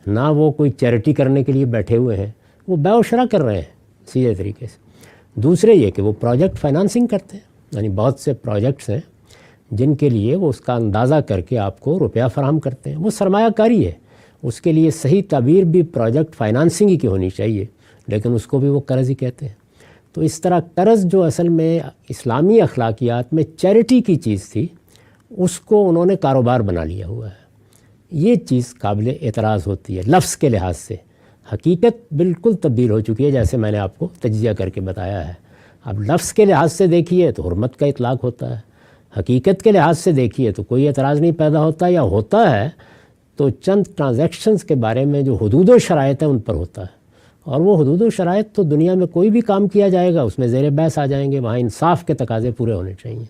نہ وہ کوئی چیریٹی کرنے کے لیے بیٹھے ہوئے ہیں، وہ بیع و شرع کر رہے ہیں سیدھے طریقے سے۔ دوسرے یہ کہ وہ پروجیکٹ فائنانسنگ کرتے ہیں، یعنی بہت سے پروجیکٹس ہیں جن کے لیے وہ اس کا اندازہ کر کے آپ کو روپیہ فراہم کرتے ہیں، وہ سرمایہ کاری ہے، اس کے لیے صحیح تعبیر بھی پروجیکٹ فائنانسنگ ہی کی ہونی چاہیے، لیکن اس کو بھی وہ قرض ہی کہتے ہیں۔ تو اس طرح قرض جو اصل میں اسلامی اخلاقیات میں چیریٹی کی چیز تھی، اس کو انہوں نے کاروبار بنا لیا ہوا ہے۔ یہ چیز قابل اعتراض ہوتی ہے لفظ کے لحاظ سے۔ حقیقت بالکل تبدیل ہو چکی ہے، جیسے میں نے آپ کو تجزیہ کر کے بتایا ہے۔ اب لفظ کے لحاظ سے دیکھیے تو حرمت کا اطلاق ہوتا ہے، حقیقت کے لحاظ سے دیکھیے تو کوئی اعتراض نہیں پیدا ہوتا، یا ہوتا ہے تو چند ٹرانزیکشنز کے بارے میں جو حدود و شرائط ہیں ان پر ہوتا ہے، اور وہ حدود و شرائط تو دنیا میں کوئی بھی کام کیا جائے گا اس میں زیر بحث آ جائیں گے، وہاں انصاف کے تقاضے پورے ہونے چاہیے۔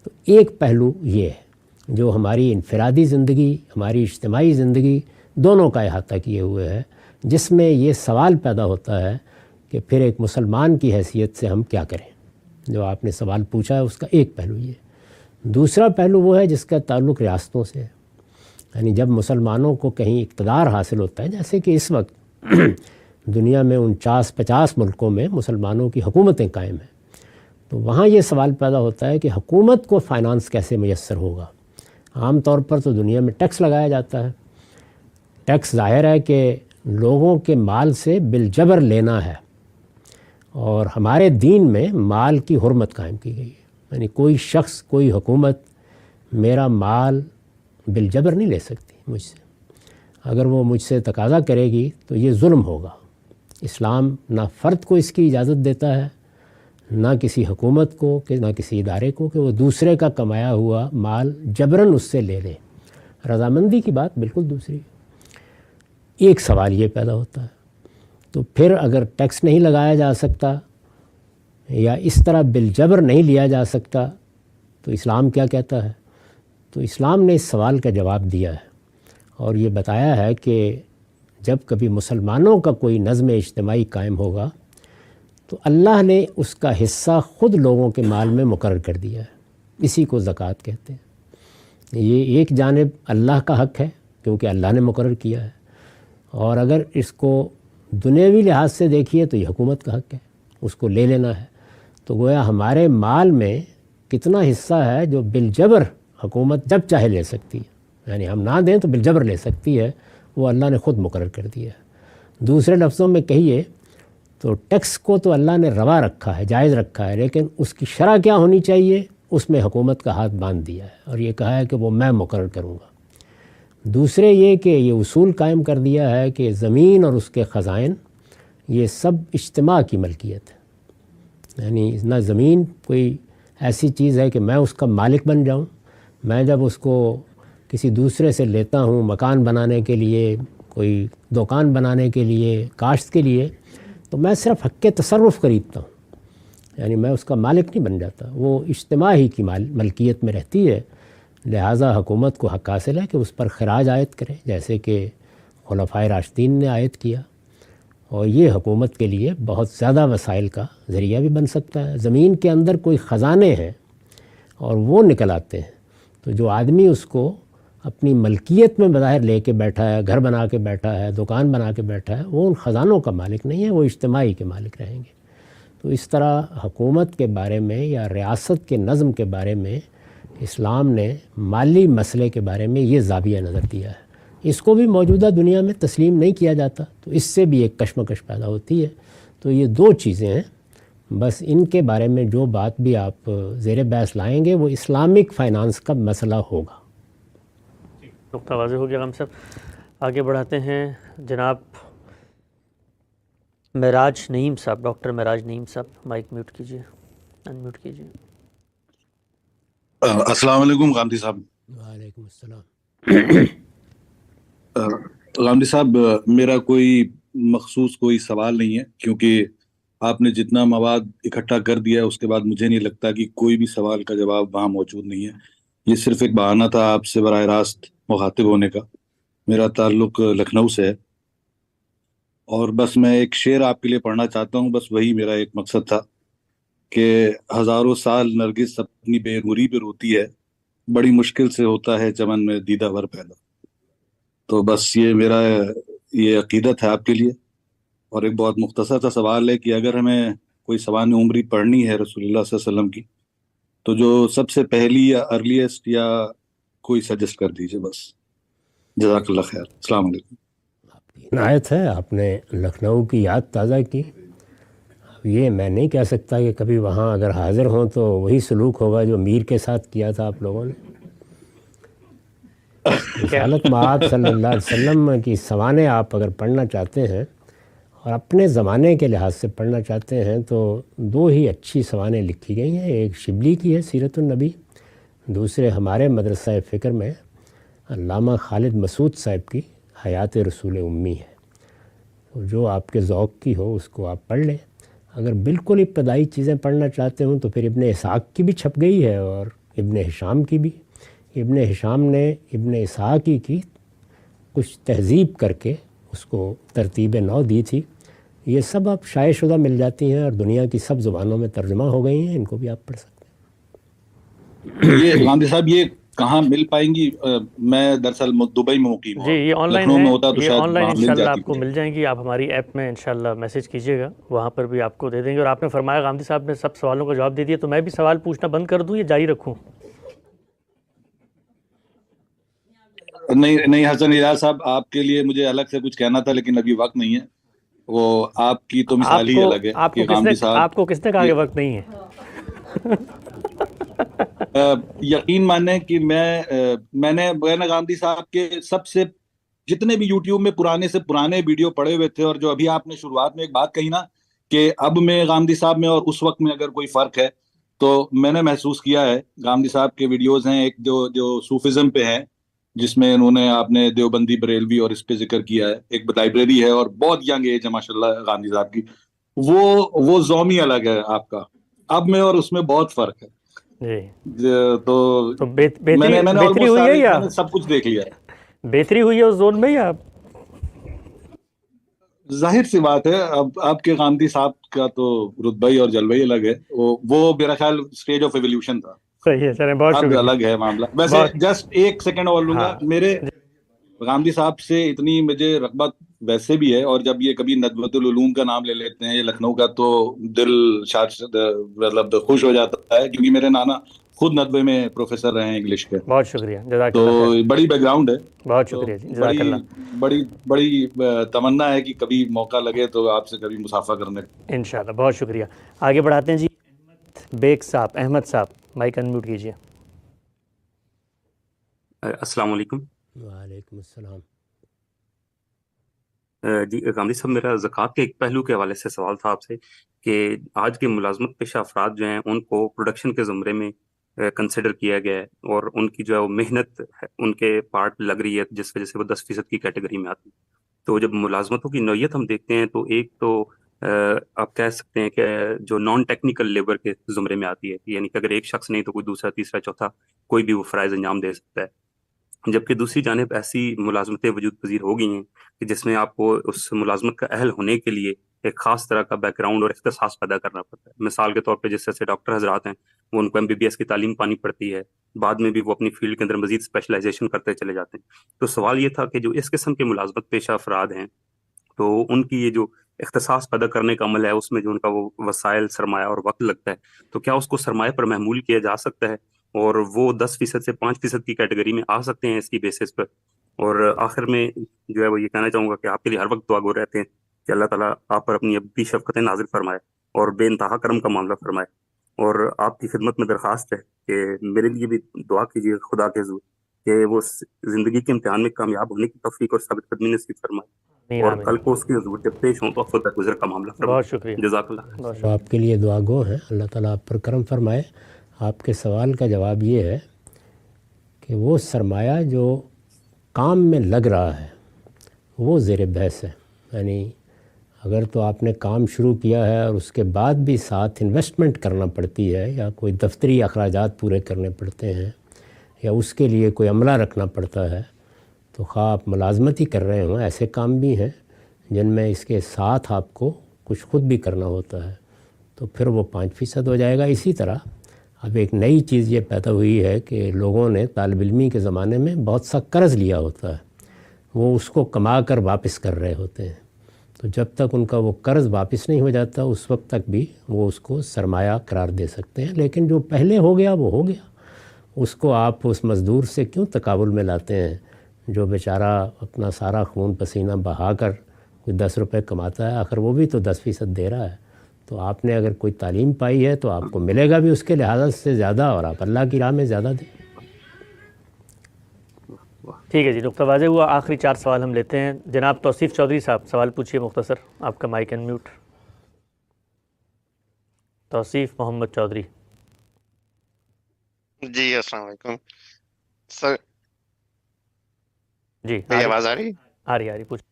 تو ایک پہلو یہ ہے جو ہماری انفرادی زندگی، ہماری اجتماعی زندگی دونوں کا احاطہ کیے ہوئے ہے، جس میں یہ سوال پیدا ہوتا ہے کہ پھر ایک مسلمان کی حیثیت سے ہم کیا کریں۔ جو آپ نے سوال پوچھا ہے اس کا ایک پہلو یہ. دوسرا پہلو وہ ہے جس کا تعلق ریاستوں سے ہے. یعنی جب مسلمانوں کو کہیں اقتدار حاصل ہوتا ہے، جیسے کہ اس وقت دنیا میں 49-50 ملکوں میں مسلمانوں کی حکومتیں قائم ہیں، تو وہاں یہ سوال پیدا ہوتا ہے کہ حکومت کو فائنانس کیسے میسر ہوگا. عام طور پر تو دنیا میں ٹیکس لگایا جاتا ہے. ٹیکس ظاہر ہے کہ لوگوں کے مال سے بالجبر لینا ہے، اور ہمارے دین میں مال کی حرمت قائم کی گئی ہے. یعنی کوئی شخص، کوئی حکومت میرا مال بالجبر نہیں لے سکتی مجھ سے. اگر وہ مجھ سے تقاضا کرے گی تو یہ ظلم ہوگا. اسلام نہ فرد کو اس کی اجازت دیتا ہے، نہ کسی حکومت کو، کہ نہ کسی ادارے کو کہ وہ دوسرے کا کمایا ہوا مال جبراً اس سے لے لے. رضامندی کی بات بالکل دوسری ہے. ایک سوال یہ پیدا ہوتا ہے، تو پھر اگر ٹیکس نہیں لگایا جا سکتا یا اس طرح بالجبر نہیں لیا جا سکتا تو اسلام کیا کہتا ہے؟ تو اسلام نے اس سوال کا جواب دیا ہے اور یہ بتایا ہے کہ جب کبھی مسلمانوں کا کوئی نظم اجتماعی قائم ہوگا تو اللہ نے اس کا حصہ خود لوگوں کے مال میں مقرر کر دیا ہے. اسی کو زکوٰۃ کہتے ہیں. یہ ایک جانب اللہ کا حق ہے کیونکہ اللہ نے مقرر کیا ہے، اور اگر اس کو دنیاوی لحاظ سے دیکھیے تو یہ حکومت کا حق ہے، اس کو لے لینا ہے. تو گویا ہمارے مال میں کتنا حصہ ہے جو بالجبر حکومت جب چاہے لے سکتی ہے، یعنی ہم نہ دیں تو بالجبر لے سکتی ہے، وہ اللہ نے خود مقرر کر دیا ہے. دوسرے لفظوں میں کہیے تو ٹیکس کو تو اللہ نے روا رکھا ہے، جائز رکھا ہے، لیکن اس کی شرح کیا ہونی چاہیے اس میں حکومت کا ہاتھ باندھ دیا ہے اور یہ کہا ہے کہ وہ میں مقرر کروں گا. دوسرے یہ کہ یہ اصول قائم کر دیا ہے کہ زمین اور اس کے خزائن یہ سب اجتماع کی ملکیت ہے. یعنی نہ زمین کوئی ایسی چیز ہے کہ میں اس کا مالک بن جاؤں. میں جب اس کو کسی دوسرے سے لیتا ہوں مکان بنانے کے لیے، کوئی دکان بنانے کے لیے، کاشت کے لیے، تو میں صرف حق تصرف خریدتا ہوں، یعنی میں اس کا مالک نہیں بن جاتا. وہ اجتماع ہی کی ملکیت میں رہتی ہے. لہٰذا حکومت کو حق حاصل ہے کہ اس پر خراج عائد کرے، جیسے کہ خلفائے راشدین نے عائد کیا، اور یہ حکومت کے لیے بہت زیادہ وسائل کا ذریعہ بھی بن سکتا ہے. زمین کے اندر کوئی خزانے ہیں اور وہ نکل آتے ہیں، تو جو آدمی اس کو اپنی ملکیت میں بظاہر لے کے بیٹھا ہے، گھر بنا کے بیٹھا ہے، دکان بنا کے بیٹھا ہے، وہ ان خزانوں کا مالک نہیں ہے، وہ اجتماعی کے مالک رہیں گے. تو اس طرح حکومت کے بارے میں یا ریاست کے نظم کے بارے میں اسلام نے مالی مسئلے کے بارے میں یہ زاویہ نظر دیا ہے. اس کو بھی موجودہ دنیا میں تسلیم نہیں کیا جاتا، تو اس سے بھی ایک کشمکش پیدا ہوتی ہے. تو یہ دو چیزیں ہیں، بس ان کے بارے میں جو بات بھی آپ زیر بحث لائیں گے وہ اسلامک فائنانس کا مسئلہ ہوگا. نقطہ واضح ہو گیا. ہم سب آگے بڑھاتے ہیں. جناب معراج نعیم صاحب، ڈاکٹر معراج نعیم صاحب، مائک میوٹ کیجیے، ان میوٹ کیجیے. السلام علیکم غامدی صاحب. وعلیکم السلام. غامدی صاحب، میرا کوئی مخصوص کوئی سوال نہیں ہے، کیونکہ آپ نے جتنا مواد اکٹھا کر دیا ہے اس کے بعد مجھے نہیں لگتا کہ کوئی بھی سوال کا جواب وہاں موجود نہیں ہے. یہ صرف ایک بہانہ تھا آپ سے براہ راست مخاطب ہونے کا. میرا تعلق لکھنؤ سے ہے اور بس میں ایک شعر آپ کے لیے پڑھنا چاہتا ہوں. بس وہی میرا ایک مقصد تھا کہ ہزاروں سال نرگس اپنی بے نوری پہ روتی ہے، بڑی مشکل سے ہوتا ہے چمن میں دیدہ ور پیدا. تو بس یہ میرا یہ عقیدت ہے آپ کے لیے. اور ایک بہت مختصر سا سوال ہے کہ اگر ہمیں کوئی سوانح عمری پڑھنی ہے رسول اللہ صلی اللہ علیہ وسلم کی، تو جو سب سے پہلی یا ارلیسٹ یا کوئی سجیسٹ کر دیجیے بس. جزاک اللہ خیر. السلام علیکم. عنایت ہے، آپ نے لکھنؤ کی یاد تازہ کی. اب یہ میں نہیں کہہ سکتا کہ کبھی وہاں اگر حاضر ہوں تو وہی سلوک ہوگا جو میر کے ساتھ کیا تھا آپ لوگوں نے. رسالت مآب صلی اللہ علیہ وسلم کی سوانح آپ اگر پڑھنا چاہتے ہیں اور اپنے زمانے کے لحاظ سے پڑھنا چاہتے ہیں تو دو ہی اچھی سوانح لکھی گئی ہیں. ایک شبلی کی ہے سیرت النبی، دوسرے ہمارے مدرسہ فکر میں علامہ خالد مسعود صاحب کی حیات رسول امی ہے. جو آپ کے ذوق کی ہو اس کو آپ پڑھ لیں. اگر بالکل ابتدائی چیزیں پڑھنا چاہتے ہوں تو پھر ابن اسحاق کی بھی چھپ گئی ہے اور ابن ہشام کی بھی. ابن ہشام نے ابن اسحاقی کی کچھ تہذیب کر کے اس کو ترتیب نو دی تھی. یہ سب آپ شائع شدہ مل جاتی ہیں اور دنیا کی سب زبانوں میں ترجمہ ہو گئی ہیں، ان کو بھی آپ پڑھ سکتے ہیں۔ یہ غامدی صاحب یہ کہاں مل پائیں گی؟ میں دراصل دبئی میں مقیم ہوں، جی یہ آن لائن لکھنؤ میں ہے، ہوتا تو یہ شاید آن لائن وہاں مل انشاءاللہ جاتی آپ کو مجھے۔ مل جائیں گی، آپ ہماری ایپ میں انشاءاللہ میسج کیجیے گا، وہاں پر بھی آپ کو دے دیں گے۔ اور آپ نے فرمایا غامدی صاحب نے سب سوالوں کا جواب دے دیا، تو میں بھی سوال پوچھنا بند کر دوں یا جاری رکھوں؟ نہیں حسن اجاز صاحب، آپ کے لیے مجھے الگ سے کچھ کہنا تھا لیکن ابھی وقت نہیں ہے۔ وہ آپ کی تو مثال ہی الگ ہے کہ غامدی صاحب، آپ کو کس نے کہا کہ وقت نہیں ہے؟ یقین مانیں کہ میں نے غامدی صاحب کے سب سے جتنے بھی یوٹیوب میں پرانے سے پرانے ویڈیو پڑے ہوئے تھے، اور جو ابھی آپ نے شروعات میں ایک بات کہی نا کہ اب میں غامدی صاحب میں اور اس وقت میں اگر کوئی فرق ہے، تو میں نے محسوس کیا ہے۔ غامدی صاحب کے ویڈیوز ہیں ایک جو صوفزم پہ ہیں، جس میں انہوں نے آپ نے دیوبندی بریلوی اور اس پہ ذکر کیا ہے، ایک لائبریری ہے اور بہت ینگ ایج ہے ماشاءاللہ غامدی صاحب کی، وہ زوم ہی الگ ہے آپ کا، اب میں اور اس میں بہت فرق ہے۔ جی تو میں نے بہتری ہوئی ہے یا میں نے سب کچھ دیکھ لیا ہے۔ بہتری ہوئی ہے اس زون میں یا ظاہر سی بات ہے، اب آپ کے غامدی صاحب کا تو رتبہ ہی اور جلوہ ہی الگ ہے، وہ میرا خیال اسٹیج آف ایولیوشن تھا، صحیح ہے؟ چلیں بہت اب شکریہ، الگ ہے معاملہ۔ ویسے جسٹ ایک سیکنڈ اور لوں گا، ہاں میرے غامدی صاحب سے اتنی مجھے رغبت ویسے بھی ہے، اور جب یہ کبھی ندوۃ العلوم کا نام لے لیتے ہیں یا لکھنؤ کا تو دل مطلب خوش ہو جاتا ہے، کیونکہ میرے نانا خود ندوے میں پروفیسر رہے ہیں انگلش کے، بہت شکریہ، جزاک تو اللہ خیر، بڑی بیک گراؤنڈ ہے۔ بہت تو شکریہ جی، جزاک اللہ، بڑی تمنا ہے کہ کبھی موقع لگے تو آپ سے کبھی مصافحہ کرنے کا۔ انشاءاللہ، بہت شکریہ۔ آگے بڑھاتے ہیں جی، بیگ صاحب، احمد صاحب، مائک انمیوٹ کیجیے۔ السلام علیکم۔ وعلیکم السلام۔ جی غامدی صاحب، میرا زکوٰۃ کے ایک پہلو کے حوالے سے سوال تھا آپ سے کہ آج کے ملازمت پیشہ افراد جو ہیں ان کو پروڈکشن کے زمرے میں کنسیڈر کیا گیا ہے، اور ان کی جو ہے وہ محنت ان کے پارٹ لگ رہی ہے، جس وجہ سے وہ 10% کی کیٹیگری میں آتی ہے۔ تو جب ملازمتوں کی نوعیت ہم دیکھتے ہیں تو ایک تو آپ کہہ سکتے ہیں کہ جو نان ٹیکنیکل لیبر کے زمرے میں آتی ہے، یعنی کہ اگر ایک شخص نہیں تو کوئی دوسرا تیسرا چوتھا کوئی بھی وہ فرائض انجام دے سکتا ہے، جبکہ دوسری جانب ایسی ملازمتیں وجود پذیر ہو گئی ہیں کہ جس میں آپ کو اس ملازمت کا اہل ہونے کے لیے ایک خاص طرح کا بیک گراؤنڈ اور اختصاص پیدا کرنا پڑتا ہے۔ مثال کے طور پہ جس سے ڈاکٹر حضرات ہیں وہ ان کو MBBS کی تعلیم پانی پڑتی ہے، بعد میں بھی وہ اپنی فیلڈ کے اندر مزید اسپیشلائزیشن کرتے چلے جاتے ہیں۔ تو سوال یہ تھا کہ جو اس قسم کے ملازمت پیشہ افراد ہیں تو ان کی یہ جو اختصاص پیدا کرنے کا عمل ہے، اس میں جو ان کا وہ وسائل، سرمایہ اور وقت لگتا ہے، تو کیا اس کو سرمایہ پر محمول کیا جا سکتا ہے اور وہ 10% سے 5% کی کیٹیگری میں آ سکتے ہیں اس کی بیسس پر؟ اور آخر میں جو ہے وہ یہ کہنا چاہوں گا کہ آپ کے لیے ہر وقت دعا گو رہتے ہیں کہ اللہ تعالیٰ آپ پر اپنی ابدی شفقت نازل فرمائے اور بے انتہا کرم کا معاملہ فرمائے۔ اور آپ کی خدمت میں درخواست ہے کہ میرے لیے بھی دعا کیجیے خدا کے حضور کہ وہ زندگی کے امتحان میں کامیاب ہونے کی توفیق اور ثابت قدمی نصیب فرمائے، اور کل کو اس کی حضور جب پیش ہوں تو افو درگزر کا معاملہ فرمائے۔ بہت شکریہ، جزاک اللہ۔ تو آپ کے لیے دعا گو ہیں، اللہ تعالیٰ آپ پر کرم فرمائے۔ آپ کے سوال کا جواب یہ ہے کہ وہ سرمایہ جو کام میں لگ رہا ہے وہ زیر بحث ہے، یعنی اگر تو آپ نے کام شروع کیا ہے اور اس کے بعد بھی ساتھ انویسٹمنٹ کرنا پڑتی ہے یا کوئی دفتری اخراجات پورے کرنے پڑتے ہیں یا اس کے لیے کوئی عملہ رکھنا پڑتا ہے، تو خواہ آپ ملازمت ہی کر رہے ہوں، ایسے کام بھی ہیں جن میں اس کے ساتھ آپ کو کچھ خود بھی کرنا ہوتا ہے، تو پھر وہ 5% ہو جائے گا۔ اسی طرح اب ایک نئی چیز یہ پیدا ہوئی ہے کہ لوگوں نے طالب علمی کے زمانے میں بہت سا قرض لیا ہوتا ہے، وہ اس کو کما کر واپس کر رہے ہوتے ہیں، تو جب تک ان کا وہ قرض واپس نہیں ہو جاتا اس وقت تک بھی وہ اس کو سرمایہ قرار دے سکتے ہیں، لیکن جو پہلے ہو گیا وہ ہو گیا، اس کو آپ اس مزدور سے کیوں تقابل میں لاتے ہیں جو بیچارہ اپنا سارا خون پسینہ بہا کر کوئی 10 روپے کماتا ہے، آخر وہ بھی تو 10% دے رہا ہے۔ تو آپ نے اگر کوئی تعلیم پائی ہے تو آپ کو ملے گا بھی اس کے لحاظ سے زیادہ، اور آپ اللہ کی راہ میں زیادہ دیں۔ ٹھیک ہے جی، نقطہ واضح ہوا۔ آخری 4 سوال ہم لیتے ہیں۔ جناب توصیف چودھری صاحب، سوال پوچھیے مختصر، آپ کا مائک انمیوٹ۔ توصیف محمد چودھری۔ جی السلام علیکم سر، جی میری آواز آ رہی؟ آ رہی پوچھ۔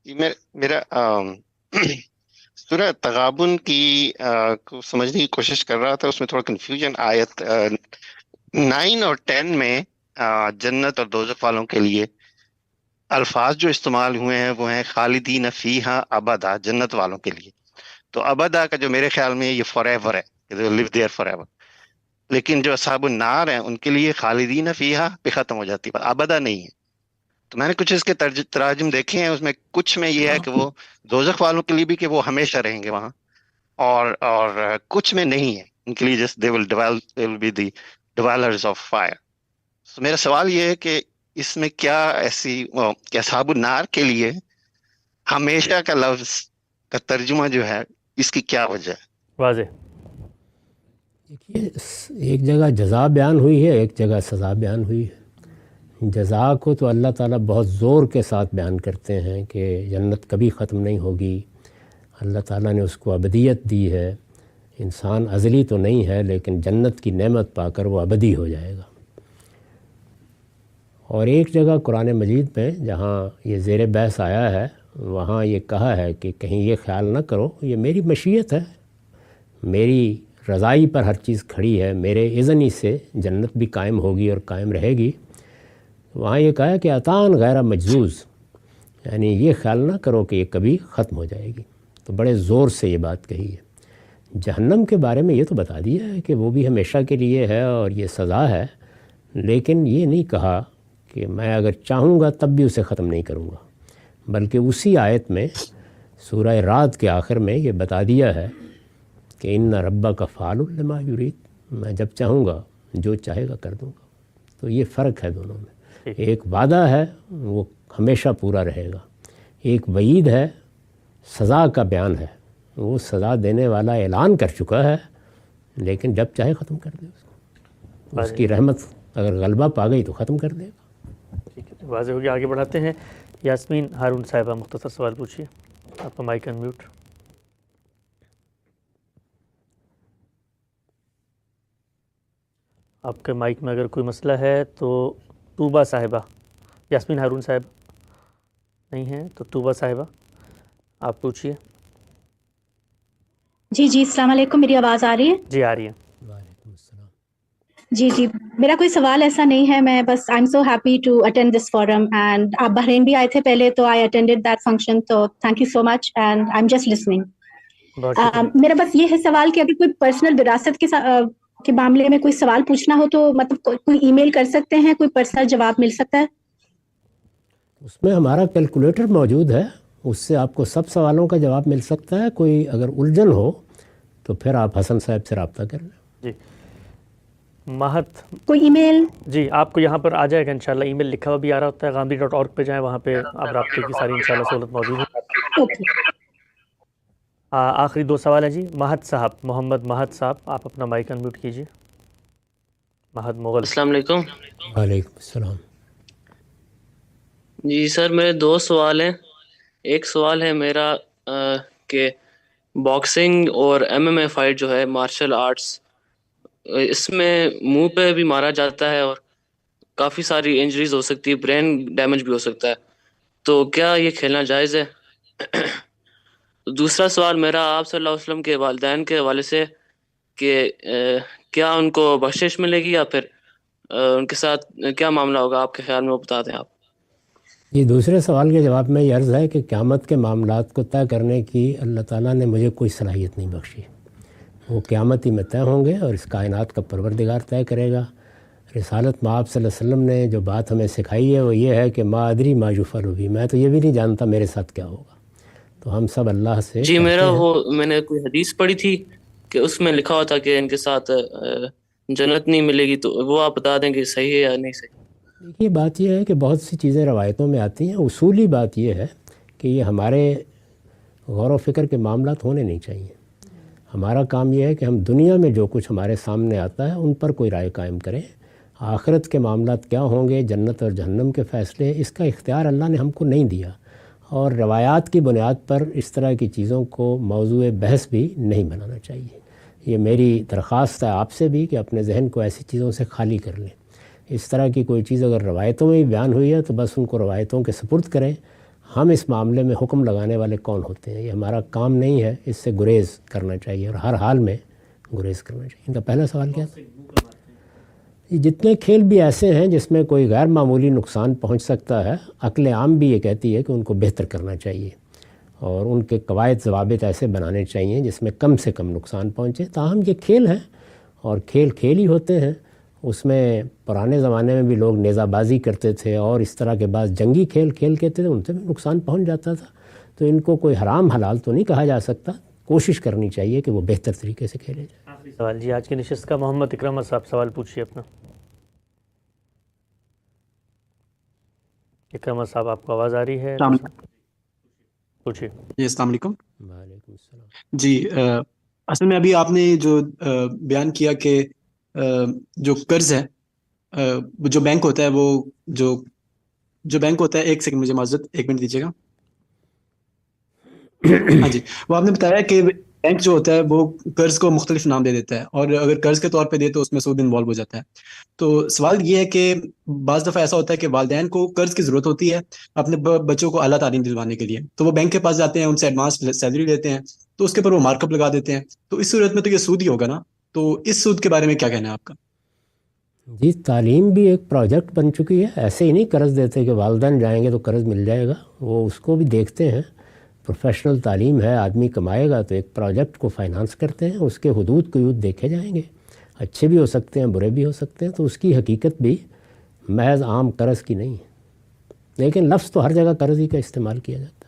جی میرا سورہ تغابن کی کو سمجھنے کی کوشش کر رہا تھا، اس میں تھوڑا کنفیوژن۔ آیت 9 اور 10 میں جنت اور دوزخ والوں کے لیے الفاظ جو استعمال ہوئے ہیں وہ ہیں خالدین فیہا ابدا، جنت والوں کے لیے. تو ابدا کا جو میرے خیال میں یہ فار ایور ہے، لیو دیئر فار ایور. لیکن جو اصحاب النار ہیں ان کے لیے خالدین فیہا پہ ختم ہو جاتی ہے، ابدا نہیں ہے. تو میں نے کچھ اس کے تراجم دیکھے ہیں، اس میں کچھ میں یہ ہے کہ وہ دوزخ والوں کے لیے بھی کہ وہ ہمیشہ رہیں گے وہاں، اور کچھ میں نہیں ہے ان کے لیے just they will be the dwellers of fire. تو میرا سوال یہ ہے کہ اس میں کیا ایسی کہ اصحاب النار کے لیے ہمیشہ کا لفظ کا ترجمہ جو ہے اس کی کیا وجہ ہے؟ واضح. دیکھیے، ایک جگہ جزا بیان ہوئی ہے، ایک جگہ سزا بیان ہوئی ہے. جزا کو تو اللہ تعالیٰ بہت زور کے ساتھ بیان کرتے ہیں کہ جنت کبھی ختم نہیں ہوگی، اللہ تعالیٰ نے اس کو ابدیت دی ہے. انسان ازلی تو نہیں ہے لیکن جنت کی نعمت پا کر وہ ابدی ہو جائے گا. اور ایک جگہ قرآن مجید میں جہاں یہ زیر بحث آیا ہے وہاں یہ کہا ہے کہ کہیں یہ خیال نہ کرو، یہ میری مشیت ہے، میری رضائی پر ہر چیز کھڑی ہے، میرے اذن ہی سے جنت بھی قائم ہوگی اور قائم رہے گی. وہاں یہ کہا ہے کہ عطان غیر مجزوز، یعنی یہ خیال نہ کرو کہ یہ کبھی ختم ہو جائے گی. تو بڑے زور سے یہ بات کہی ہے. جہنم کے بارے میں یہ تو بتا دیا ہے کہ وہ بھی ہمیشہ کے لیے ہے اور یہ سزا ہے، لیکن یہ نہیں کہا کہ میں اگر چاہوں گا تب بھی اسے ختم نہیں کروں گا. بلکہ اسی آیت میں سورہ رعد کے آخر میں یہ بتا دیا ہے کہ ان ربک فعال لما یرید، میں جب چاہوں گا جو چاہے گا کر دوں گا. تو یہ فرق ہے دونوں میں. ایک وعدہ ہے وہ ہمیشہ پورا رہے گا، ایک وعید ہے، سزا کا بیان ہے، وہ سزا دینے والا اعلان کر چکا ہے لیکن جب چاہے ختم کر دے اس کو. اس کی رحمت اگر غلبہ پا گئی تو ختم کر دے گا. ٹھیک ہے، واضح ہو گیا. آگے بڑھاتے ہیں. یاسمین ہارون صاحبہ مختصر سوال پوچھیے. آپ کا مائک انمیوٹ. آپ کے مائک میں اگر کوئی مسئلہ ہے تو طوبہ صاحبہ، یاسمین ہارون صاحب نہیں ہیں تو طوبہ صاحبہ آپ پوچھیے. جی السلام علیکم، میری آواز آ رہی ہے؟ جی آ رہی ہے. وعلیکم السلام. جی میرا کوئی سوال ایسا نہیں ہے، میں بس I am so happy to attend this forum and آپ بحرین بھی آئے تھے پہلے تو آئی اٹینڈیڈ دیٹ فنکشن، تو thank you so much and I am just listening. میرا بس یہ ہے سوال کہ اگر کوئی پرسنل وراثت کے معاملے میں کوئی سوال پوچھنا ہو تو مطلب کوئی ای میل کر سکتے ہیں، کوئی پرسنل جواب مل سکتا ہے؟ اس میں ہمارا کیلکولیٹر موجود ہے، اس سے آپ کو سب سوالوں کا جواب مل سکتا ہے. کوئی اگر الجھن ہو تو پھر آپ حسن صاحب سے رابطہ کر لیں. جی مہت کوئی ای میل؟ جی آپ کو یہاں پر آ جائے گا انشاءاللہ، ای میل لکھا ہوا بھی آ رہا ہوتا ہے. ghamdi.org پہ جائیں، وہاں پہ آپ رابطے کی ساری انشاءاللہ سہولت موجود ہے. آخری دو سوال ہیں جی. مہت صاحب، محمد مہت صاحب، آپ اپنا مائک انمیوٹ کیجیے. مہت مغل. السلام علیکم. وعلیکم السلام. جی سر، میرے دو سوال ہیں. ایک سوال ہے میرا کہ باکسنگ اور MMA فائٹ جو ہے مارشل آرٹس، اس میں منہ پہ بھی مارا جاتا ہے اور کافی ساری انجریز ہو سکتی ہے، برین ڈیمیج بھی ہو سکتا ہے، تو کیا یہ کھیلنا جائز ہے؟ دوسرا سوال میرا آپ صلی اللہ علیہ وسلم کے والدین کے حوالے سے کہ کیا ان کو بخشش ملے گی یا پھر ان کے ساتھ کیا معاملہ ہوگا آپ کے خیال میں، وہ بتا دیں آپ. یہ دوسرے سوال کے جواب میں یہ عرض ہے کہ قیامت کے معاملات کو طے کرنے کی اللہ تعالیٰ نے مجھے کوئی صلاحیت نہیں بخشی. وہ قیامت ہی میں طے ہوں گے اور اس کائنات کا پروردگار طے کرے گا. رسالت میں آپ صلی اللہ علیہ وسلم نے جو بات ہمیں سکھائی ہے وہ یہ ہے کہ ما ادری ما یفعل بی، میں تو یہ بھی نہیں جانتا میرے ساتھ کیا ہوگا. تو ہم سب اللہ سے جی میرا وہ میں نے کوئی حدیث پڑھی تھی کہ اس میں لکھا ہوا تھا کہ ان کے ساتھ جنت نہیں ملے گی، تو وہ آپ بتا دیں کہ صحیح ہے یا نہیں صحیح. دیکھیے بات یہ ہے کہ بہت سی چیزیں روایتوں میں آتی ہیں. اصولی بات یہ ہے کہ یہ ہمارے غور و فکر کے معاملات ہونے نہیں چاہیے. ہمارا کام یہ ہے کہ ہم دنیا میں جو کچھ ہمارے سامنے آتا ہے ان پر کوئی رائے قائم کریں. آخرت کے معاملات کیا ہوں گے، جنت اور جہنم کے فیصلے، اس کا اختیار اللہ نے ہم کو نہیں دیا. اور روایات کی بنیاد پر اس طرح کی چیزوں کو موضوع بحث بھی نہیں بنانا چاہیے. یہ میری درخواست ہے آپ سے بھی کہ اپنے ذہن کو ایسی چیزوں سے خالی کر لیں. اس طرح کی کوئی چیز اگر روایتوں میں بھی بیان ہوئی ہے تو بس ان کو روایتوں کے سپرد کریں. ہم اس معاملے میں حکم لگانے والے کون ہوتے ہیں؟ یہ ہمارا کام نہیں ہے. اس سے گریز کرنا چاہیے اور ہر حال میں گریز کرنا چاہیے. ان کا پہلا سوال کیا تھا؟ جتنے کھیل بھی ایسے ہیں جس میں کوئی غیر معمولی نقصان پہنچ سکتا ہے، عقل عام بھی یہ کہتی ہے کہ ان کو بہتر کرنا چاہیے اور ان کے قواعد ضوابط ایسے بنانے چاہیے جس میں کم سے کم نقصان پہنچے۔ تاہم یہ کھیل ہیں اور کھیل ہی ہوتے ہیں۔ اس میں پرانے زمانے میں بھی لوگ نیزہ بازی کرتے تھے اور اس طرح کے بعض جنگی کھیل کھیلتے تھے، ان سے بھی نقصان پہنچ جاتا تھا۔ تو ان کو کوئی حرام حلال تو نہیں کہا جا سکتا، کوشش کرنی چاہیے کہ وہ بہتر طریقے سے کھیلے جائے۔ آخری سوال جی آج کی نشست کا، محمد اکرم صاحب سوال پوچھیے اپنا۔ اکرم صاحب آپ کو آواز آ رہی ہے؟ پوچھیے جی السلام علیکم۔ وعلیکم السلام۔ جی اصل میں ابھی آپ نے جو بیان کیا کہ جو قرض ہے جو بینک ہوتا ہے، وہ جو بینک ہوتا ہے، ایک سیکنڈ مجھے معذرت، 1 منٹ دیجیے گا۔ ہاں جی، وہ آپ نے بتایا کہ بینک جو ہوتا ہے وہ قرض کو مختلف نام دے دیتا ہے، اور اگر قرض کے طور پہ دے تو اس میں سود انوالو ہو جاتا ہے۔ تو سوال یہ ہے کہ بعض دفعہ ایسا ہوتا ہے کہ والدین کو قرض کی ضرورت ہوتی ہے اپنے بچوں کو اعلیٰ تعلیم دلوانے کے لیے، تو وہ بینک کے پاس جاتے ہیں، ان سے ایڈوانس سیلری لیتے ہیں، تو اس کے اوپر وہ مارک اپ لگا دیتے ہیں۔ تو اس صورت میں تو یہ سود ہی ہوگا نا؟ تو اس سود کے بارے میں کیا کہنا ہے آپ کا؟ جی تعلیم بھی ایک پروجیکٹ بن چکی ہے، ایسے ہی نہیں قرض دیتے کہ والدین جائیں گے تو قرض مل جائے گا، وہ اس کو بھی دیکھتے ہیں۔ پروفیشنل تعلیم ہے، آدمی کمائے گا تو ایک پروجیکٹ کو فائنانس کرتے ہیں، اس کے حدود قیود دیکھے جائیں گے، اچھے بھی ہو سکتے ہیں، برے بھی ہو سکتے ہیں۔ تو اس کی حقیقت بھی محض عام قرض کی نہیں ہے، لیکن لفظ تو ہر جگہ قرض ہی کا استعمال کیا جاتا ہے۔